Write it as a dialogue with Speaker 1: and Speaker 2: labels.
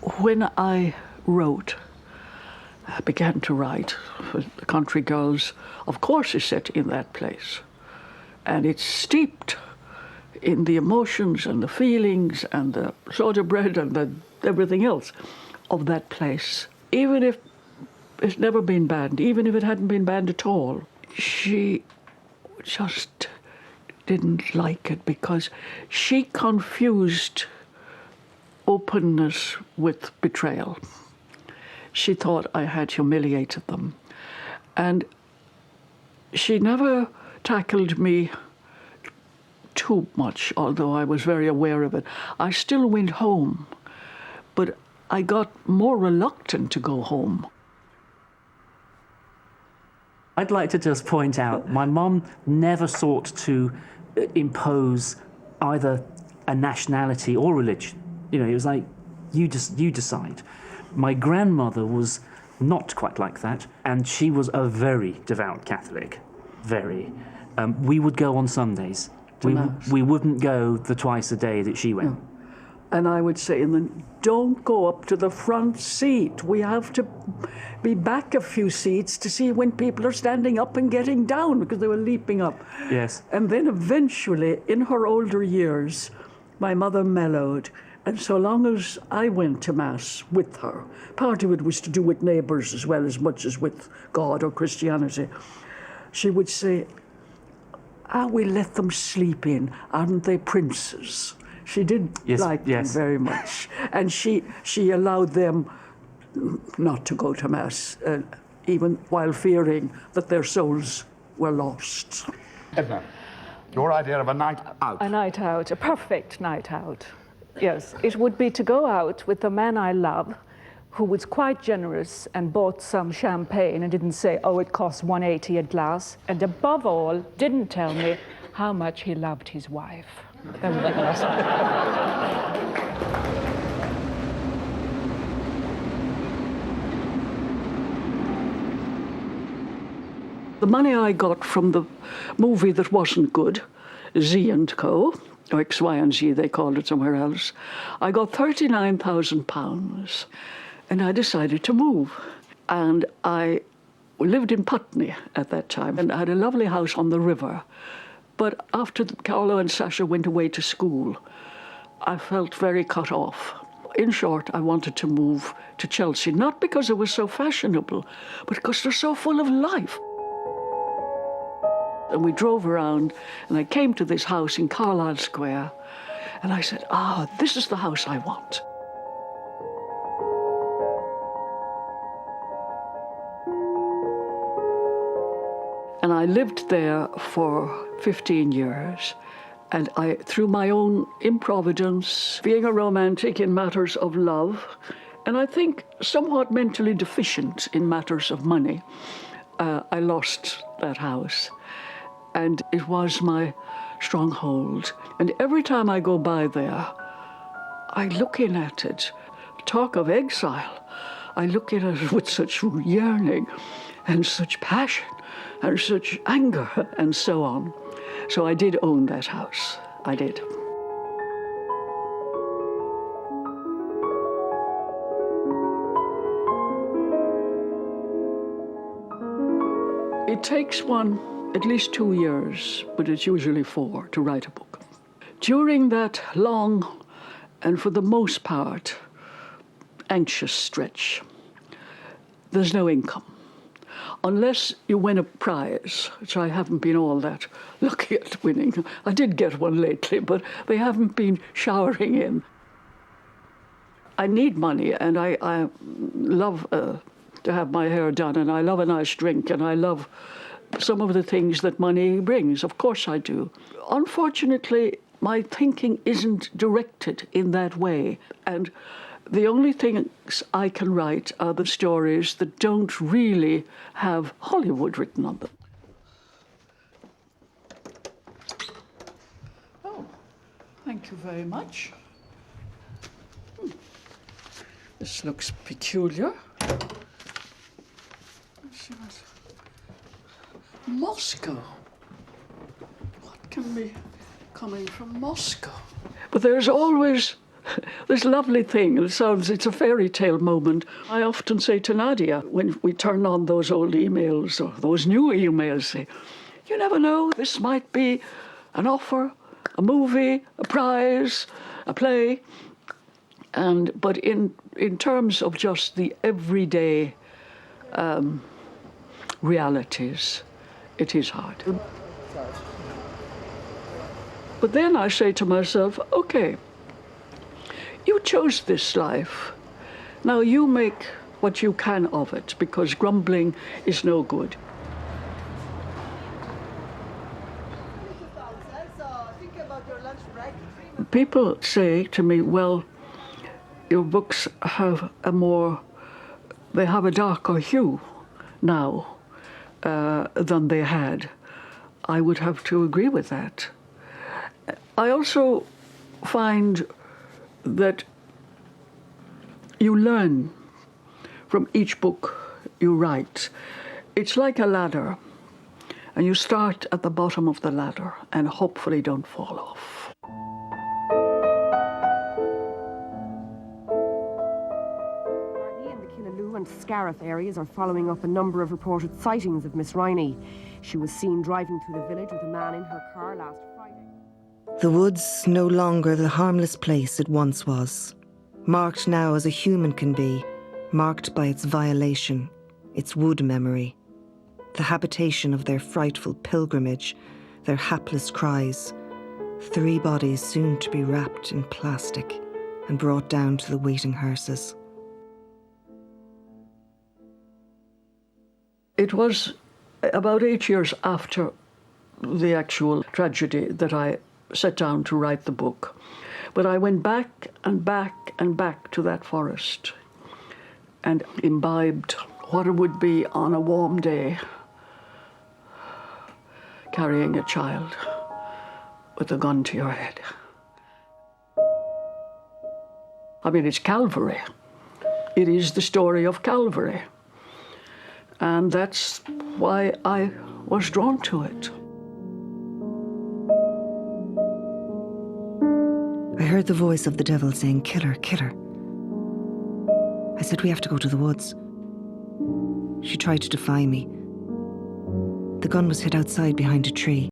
Speaker 1: When I began to write, The Country Girls, of course, is set in that place. And it's steeped in the emotions and the feelings and the soda bread and everything else of that place. Even if it's never been banned, even if it hadn't been banned at all, she just didn't like it because she confused openness with betrayal. She thought I had humiliated them. And she never tackled me too much, although I was very aware of it. I still went home, but I got more reluctant to go home.
Speaker 2: I'd like to just point out, my mum never sought to impose either a nationality or religion. You know, it was like, you decide. My grandmother was not quite like that, and she was a very devout Catholic, very. We would go on Sundays. We wouldn't go the twice a day that she went.
Speaker 1: No. And I would say, don't go up to the front seat. We have to be back a few seats to see when people are standing up and getting down, because they were leaping up.
Speaker 2: Yes.
Speaker 1: And then eventually, in her older years, my mother mellowed. And so long as I went to Mass with her, part of it was to do with neighbours as well as much as with God or Christianity, she would say, we let them sleep in, aren't they princes? She did like them very much. And she allowed them not to go to Mass, even while fearing that their souls were lost.
Speaker 3: Edna, your idea of a night out?
Speaker 4: A night out, a perfect night out. Yes, it would be to go out with the man I love, who was quite generous and bought some champagne and didn't say, oh, it costs $1.80 a glass, and above all, didn't tell me how much he loved his wife. That would be awesome.
Speaker 1: The money I got from the movie that wasn't good, Z and Co., or X, Y, and Z, they called it somewhere else, I got £39,000, and I decided to move. And I lived in Putney at that time, and I had a lovely house on the river. But after Carlo and Sasha went away to school, I felt very cut off. In short, I wanted to move to Chelsea, not because it was so fashionable, but because they're so full of life. And we drove around, and I came to this house in Carlisle Square, and I said, this is the house I want. And I lived there for 15 years, and through my own improvidence, being a romantic in matters of love, and I think somewhat mentally deficient in matters of money, I lost that house. And it was my stronghold. And every time I go by there, I look in at it. Talk of exile. I look in at it with such yearning and such passion and such anger and so on. So I did own that house. I did. It takes one at least 2 years, but it's usually 4, to write a book. During that long, and for the most part, anxious stretch, there's no income. Unless you win a prize, which I haven't been all that lucky at winning. I did get one lately, but they haven't been showering in. I need money, and I love to have my hair done, and I love a nice drink, and I love some of the things that money brings. Of course I do. Unfortunately, my thinking isn't directed in that way. And the only things I can write are the stories that don't really have Hollywood written on them. Oh, thank you very much. This looks peculiar. Let's see what... Moscow. What can be coming from Moscow? But there's always this lovely thing. It's a fairy tale moment. I often say to Nadia, when we turn on those old emails or those new emails, say, you never know, this might be an offer, a movie, a prize, a play. But in terms of just the everyday realities, it is hard. But then I say to myself, okay, you chose this life. Now you make what you can of it, because grumbling is no good. People say to me, well, your books have they have a darker hue now than they had. I would have to agree with that. I also find that you learn from each book you write. It's like a ladder, and you start at the bottom of the ladder and hopefully don't fall off.
Speaker 5: In the Killaloe and Scariff areas are following up a number of reported sightings of Miss Riney. She was seen driving through the village with a man in her car last Friday.
Speaker 6: The woods no longer the harmless place it once was. Marked now as a human can be, marked by its violation, its wood memory, the habitation of their frightful pilgrimage, their hapless cries, 3 bodies soon to be wrapped in plastic and brought down to the waiting hearses.
Speaker 1: It was about 8 years after the actual tragedy that I sat down to write the book. But I went back and back and back to that forest and imbibed what it would be on a warm day, carrying a child with a gun to your head. I mean, it's Calvary. It is the story of Calvary. And that's why I was drawn to it.
Speaker 6: I heard the voice of the devil saying, "Kill her, kill her." I said, "We have to go to the woods." She tried to defy me. The gun was hid outside behind a tree.